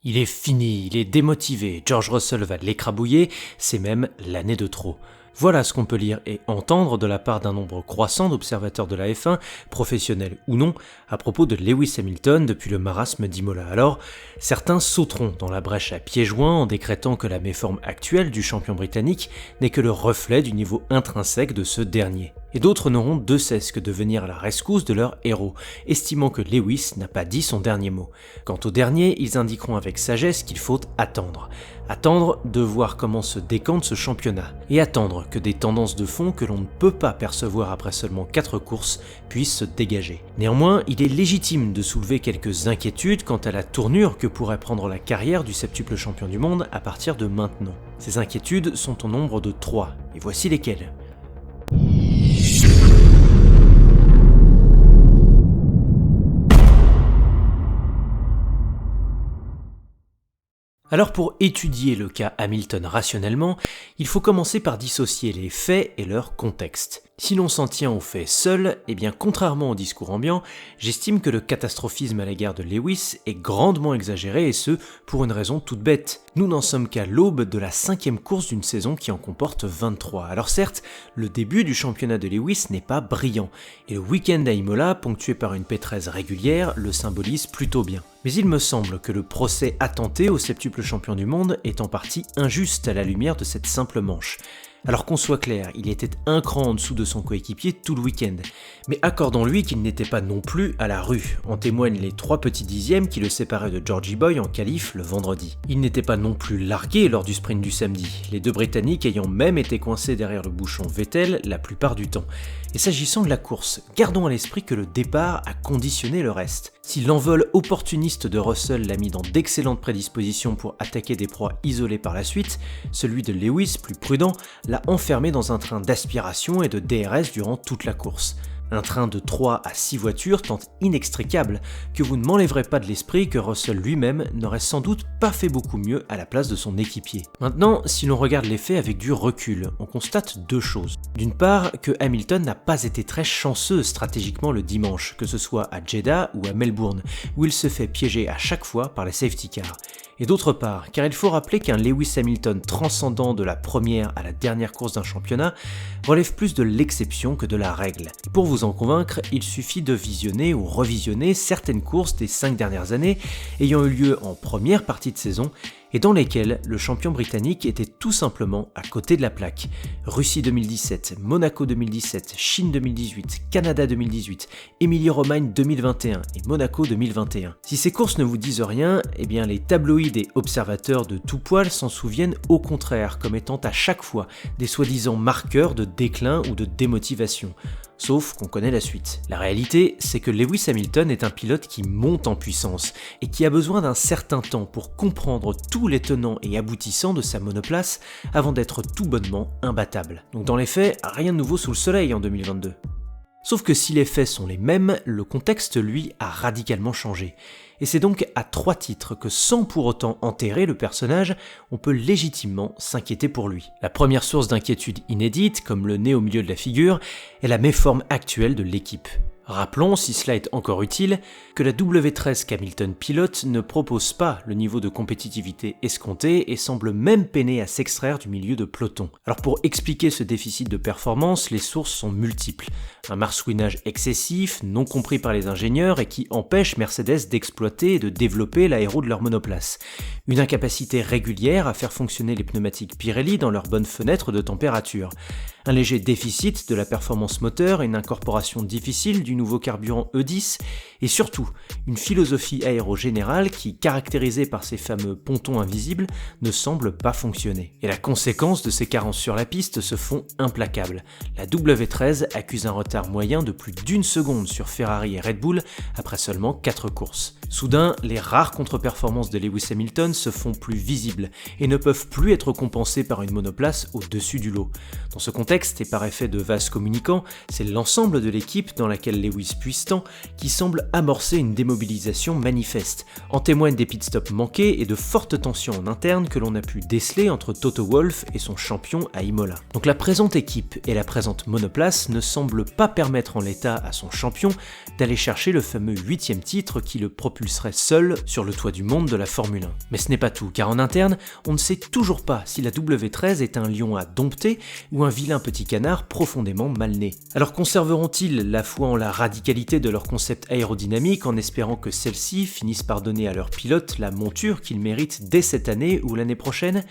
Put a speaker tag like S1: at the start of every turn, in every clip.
S1: Il est fini, il est démotivé, George Russell va l'écrabouiller, c'est même l'année de trop. Voilà ce qu'on peut lire et entendre de la part d'un nombre croissant d'observateurs de la F1, professionnels ou non, à propos de Lewis Hamilton depuis le marasme d'Imola. Alors, certains sauteront dans la brèche à pieds joints en décrétant que la méforme actuelle du champion britannique n'est que le reflet du niveau intrinsèque de ce dernier. Et d'autres n'auront de cesse que de venir à la rescousse de leur héros, estimant que Lewis n'a pas dit son dernier mot. Quant aux derniers, ils indiqueront avec sagesse qu'il faut attendre. Attendre de voir comment se décante ce championnat, et attendre que des tendances de fond que l'on ne peut pas percevoir après seulement 4 courses puissent se dégager. Néanmoins, il est légitime de soulever quelques inquiétudes quant à la tournure que pourrait prendre la carrière du septuple champion du monde à partir de maintenant. Ces inquiétudes sont au nombre de 3, et voici lesquelles. Alors pour étudier le cas Hamilton rationnellement, il faut commencer par dissocier les faits et leur contexte. Si l'on s'en tient aux faits seuls, eh bien contrairement au discours ambiant, j'estime que le catastrophisme à l'égard de Lewis est grandement exagéré et ce, pour une raison toute bête. Nous n'en sommes qu'à l'aube de la 5e course d'une saison qui en comporte 23. Alors certes, le début du championnat de Lewis n'est pas brillant, et le week-end à Imola, ponctué par une P13 régulière, le symbolise plutôt bien. Mais il me semble que le procès attenté au septuple champion du monde est en partie injuste à la lumière de cette simple manche. Alors qu'on soit clair, il était un cran en dessous de son coéquipier tout le week-end. Mais accordons-lui qu'il n'était pas non plus à la rue. En témoignent les 3 petits dixièmes qui le séparaient de Georgie Boy en qualif le vendredi. Il n'était pas non plus largué lors du sprint du samedi, les 2 Britanniques ayant même été coincés derrière le bouchon Vettel la plupart du temps. Et s'agissant de la course, gardons à l'esprit que le départ a conditionné le reste. Si l'envol opportuniste de Russell l'a mis dans d'excellentes prédispositions pour attaquer des proies isolées par la suite, celui de Lewis, plus prudent, l'a enfermé dans un train d'aspiration et de DRS durant toute la course. Un train de 3 à 6 voitures tant inextricable que vous ne m'enlèverez pas de l'esprit que Russell lui-même n'aurait sans doute pas fait beaucoup mieux à la place de son équipier. Maintenant, si l'on regarde les faits avec du recul, on constate 2 choses. D'une part, que Hamilton n'a pas été très chanceux stratégiquement le dimanche, que ce soit à Jeddah ou à Melbourne, où il se fait piéger à chaque fois par les safety cars. Et d'autre part, car il faut rappeler qu'un Lewis Hamilton transcendant de la première à la dernière course d'un championnat relève plus de l'exception que de la règle. Et pour vous en convaincre, il suffit de visionner ou revisionner certaines courses des 5 dernières années ayant eu lieu en première partie de saison et dans lesquelles le champion britannique était tout simplement à côté de la plaque. Russie 2017, Monaco 2017, Chine 2018, Canada 2018, Émilie-Romagne 2021 et Monaco 2021. Si ces courses ne vous disent rien, eh bien les tabloïds et observateurs de tout poil s'en souviennent au contraire comme étant à chaque fois des soi-disant marqueurs de déclin ou de démotivation. Sauf qu'on connaît la suite. La réalité, c'est que Lewis Hamilton est un pilote qui monte en puissance et qui a besoin d'un certain temps pour comprendre tous les tenants et aboutissants de sa monoplace avant d'être tout bonnement imbattable. Donc dans les faits, rien de nouveau sous le soleil en 2022. Sauf que si les faits sont les mêmes, le contexte lui a radicalement changé. Et c'est donc à 3 titres que sans pour autant enterrer le personnage, on peut légitimement s'inquiéter pour lui. La première source d'inquiétude inédite, comme le nez au milieu de la figure, est la méforme actuelle de l'équipe. Rappelons, si cela est encore utile, que la W13 qu'Hamilton pilote ne propose pas le niveau de compétitivité escompté et semble même peiner à s'extraire du milieu de peloton. Alors pour expliquer ce déficit de performance, les sources sont multiples. Un marsouinage excessif, non compris par les ingénieurs et qui empêche Mercedes d'exploiter et de développer l'aéro de leur monoplace. Une incapacité régulière à faire fonctionner les pneumatiques Pirelli dans leur bonne fenêtre de température. Un léger déficit de la performance moteur et une incorporation difficile du nouveau carburant E10 et surtout une philosophie aéro générale qui, caractérisée par ces fameux pontons invisibles, ne semble pas fonctionner. Et la conséquence de ces carences sur la piste se font implacables. La W13 accuse un retard moyen de plus d'1 seconde sur Ferrari et Red Bull après seulement 4 courses. Soudain, les rares contre-performances de Lewis Hamilton se font plus visibles et ne peuvent plus être compensées par une monoplace au-dessus du lot. Dans ce contexte, et par effet de vase communicant, c'est l'ensemble de l'équipe dans laquelle Lewis puissant qui semble amorcer une démobilisation manifeste. En témoignent des pitstops manqués et de fortes tensions en interne que l'on a pu déceler entre Toto Wolff et son champion à Imola. Donc la présente équipe et la présente monoplace ne semblent pas permettre en l'état à son champion d'aller chercher le fameux 8e titre qui le propulserait seul sur le toit du monde de la Formule 1. Mais ce n'est pas tout, car en interne, on ne sait toujours pas si la W13 est un lion à dompter ou un vilain petit canard profondément mal né. Alors conserveront-ils la foi en la radicalité de leur concept aérodynamique en espérant que celle-ci finisse par donner à leurs pilotes la monture qu'ils méritent dès cette année ou l'année prochaine?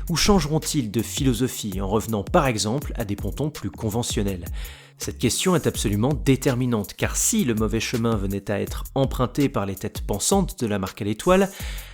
S1: Ou changeront-ils de philosophie en revenant par exemple à des pontons plus conventionnels? Cette question est absolument déterminante, car si le mauvais chemin venait à être emprunté par les têtes pensantes de la marque à l'étoile,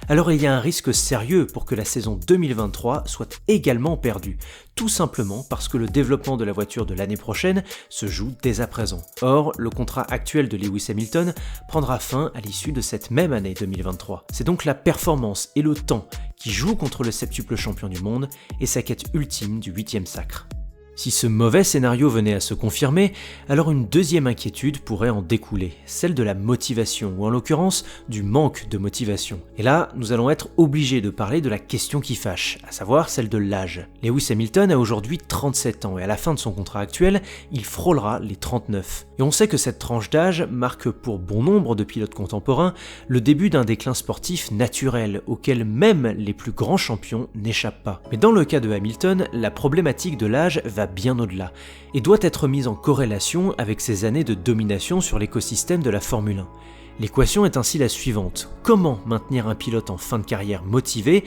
S1: alors il y a un risque sérieux pour que la saison 2023 soit également perdue, tout simplement parce que le développement de la voiture de l'année prochaine se joue dès à présent. Or, le contrat actuel de Lewis Hamilton prendra fin à l'issue de cette même année 2023. C'est donc la performance et le temps qui jouent contre le septuple champion du monde et sa quête ultime du 8e sacre. Si ce mauvais scénario venait à se confirmer, alors une deuxième inquiétude pourrait en découler, celle de la motivation, ou en l'occurrence du manque de motivation. Et là, nous allons être obligés de parler de la question qui fâche, à savoir celle de l'âge. Lewis Hamilton a aujourd'hui 37 ans et à la fin de son contrat actuel, il frôlera les 39. Et on sait que cette tranche d'âge marque pour bon nombre de pilotes contemporains le début d'un déclin sportif naturel auquel même les plus grands champions n'échappent pas. Mais dans le cas de Hamilton, la problématique de l'âge va bien au-delà et doit être mise en corrélation avec ses années de domination sur l'écosystème de la Formule 1. L'équation est ainsi la suivante: comment maintenir un pilote en fin de carrière motivé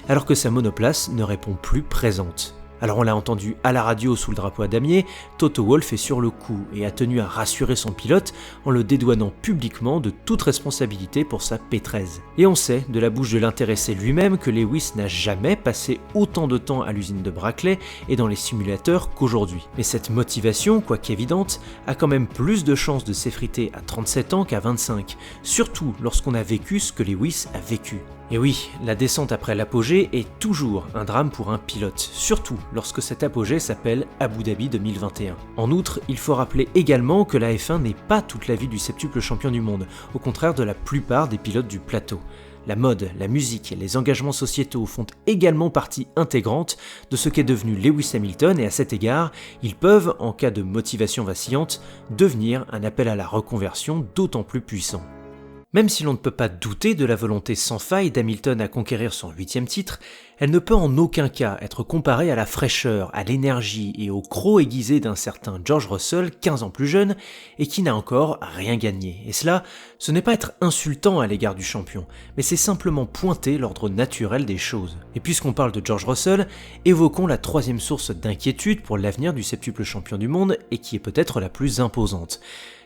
S1: alors que sa monoplace ne répond plus présente? Alors on l'a entendu à la radio sous le drapeau à damier, Toto Wolff est sur le coup et a tenu à rassurer son pilote en le dédouanant publiquement de toute responsabilité pour sa P13. Et on sait de la bouche de l'intéressé lui-même que Lewis n'a jamais passé autant de temps à l'usine de Brackley et dans les simulateurs qu'aujourd'hui. Mais cette motivation, quoique évidente, a quand même plus de chances de s'effriter à 37 ans qu'à 25, surtout lorsqu'on a vécu ce que Lewis a vécu. Et oui, la descente après l'apogée est toujours un drame pour un pilote, surtout lorsque cet apogée s'appelle Abu Dhabi 2021. En outre, il faut rappeler également que la F1 n'est pas toute la vie du septuple champion du monde, au contraire de la plupart des pilotes du plateau. La mode, la musique et les engagements sociétaux font également partie intégrante de ce qu'est devenu Lewis Hamilton et à cet égard, ils peuvent, en cas de motivation vacillante, devenir un appel à la reconversion d'autant plus puissant. Même si l'on ne peut pas douter de la volonté sans faille d'Hamilton à conquérir son 8e titre, elle ne peut en aucun cas être comparée à la fraîcheur, à l'énergie et au croc aiguisé d'un certain George Russell, 15 ans plus jeune, et qui n'a encore rien gagné. Et cela, ce n'est pas être insultant à l'égard du champion, mais c'est simplement pointer l'ordre naturel des choses. Et puisqu'on parle de George Russell, évoquons la troisième source d'inquiétude pour l'avenir du septuple champion du monde et qui est peut-être la plus imposante.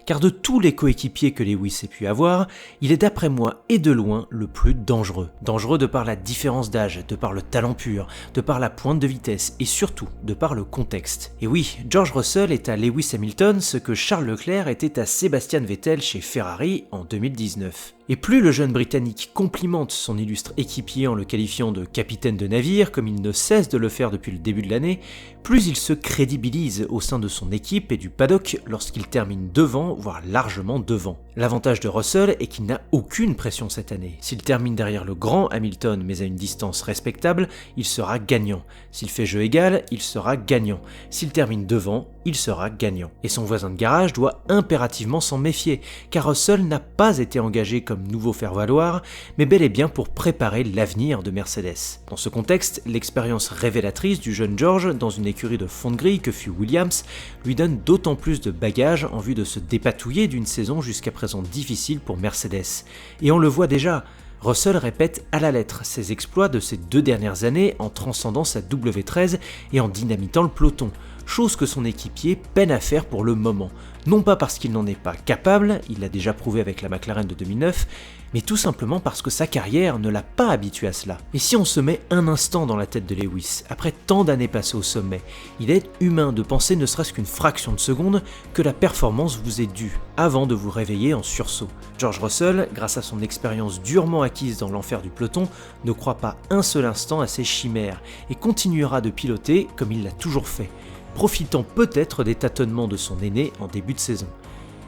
S1: Car de tous les coéquipiers que Lewis ait pu avoir, il est d'après moi et de loin le plus dangereux. Dangereux de par la différence d'âge, de par le talent pur, de par la pointe de vitesse et surtout de par le contexte. Et oui, George Russell est à Lewis Hamilton ce que Charles Leclerc était à Sebastian Vettel chez Ferrari en 2019. Et plus le jeune Britannique complimente son illustre équipier en le qualifiant de capitaine de navire, comme il ne cesse de le faire depuis le début de l'année, plus il se crédibilise au sein de son équipe et du paddock lorsqu'il termine devant, voire largement devant. L'avantage de Russell est qu'il n'a aucune pression cette année. S'il termine derrière le grand Hamilton mais à une distance respectable, il sera gagnant. S'il fait jeu égal, il sera gagnant. S'il termine devant, il sera gagnant. Et son voisin de garage doit impérativement s'en méfier, car Russell n'a pas été engagé comme nouveau faire-valoir, mais bel et bien pour préparer l'avenir de Mercedes. Dans ce contexte, l'expérience révélatrice du jeune George dans une écurie de fond de grille que fut Williams lui donne d'autant plus de bagages en vue de se dépatouiller d'une saison jusqu'à présent difficile pour Mercedes. Et on le voit déjà, Russell répète à la lettre ses exploits de ces 2 dernières années en transcendant sa W13 et en dynamitant le peloton, chose que son équipier peine à faire pour le moment. Non pas parce qu'il n'en est pas capable, il l'a déjà prouvé avec la McLaren de 2009, mais tout simplement parce que sa carrière ne l'a pas habitué à cela. Et si on se met un instant dans la tête de Lewis, après tant d'années passées au sommet, il est humain de penser ne serait-ce qu'une fraction de seconde que la performance vous est due, avant de vous réveiller en sursaut. George Russell, grâce à son expérience durement acquise dans l'enfer du peloton, ne croit pas un seul instant à ses chimères, et continuera de piloter comme il l'a toujours fait, profitant peut-être des tâtonnements de son aîné en début de saison.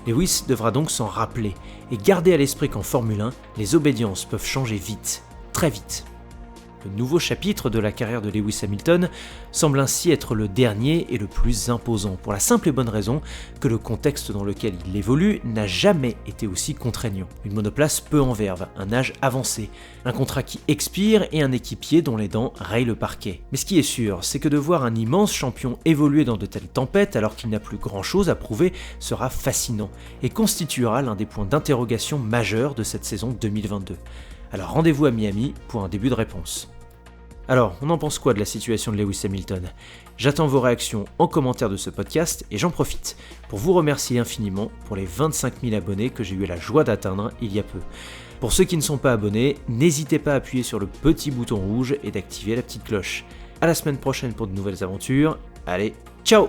S1: Lewis devra donc s'en rappeler et garder à l'esprit qu'en Formule 1, les obédiences peuvent changer vite, très vite. Le nouveau chapitre de la carrière de Lewis Hamilton semble ainsi être le dernier et le plus imposant, pour la simple et bonne raison que le contexte dans lequel il évolue n'a jamais été aussi contraignant. Une monoplace peu en verve, un âge avancé, un contrat qui expire et un équipier dont les dents rayent le parquet. Mais ce qui est sûr, c'est que de voir un immense champion évoluer dans de telles tempêtes alors qu'il n'a plus grand chose à prouver sera fascinant et constituera l'un des points d'interrogation majeurs de cette saison 2022. Alors rendez-vous à Miami pour un début de réponse. Alors, on en pense quoi de la situation de Lewis Hamilton ? J'attends vos réactions en commentaire de ce podcast et j'en profite pour vous remercier infiniment pour les 25 000 abonnés que j'ai eu la joie d'atteindre il y a peu. Pour ceux qui ne sont pas abonnés, n'hésitez pas à appuyer sur le petit bouton rouge et d'activer la petite cloche. À la semaine prochaine pour de nouvelles aventures. Allez, ciao !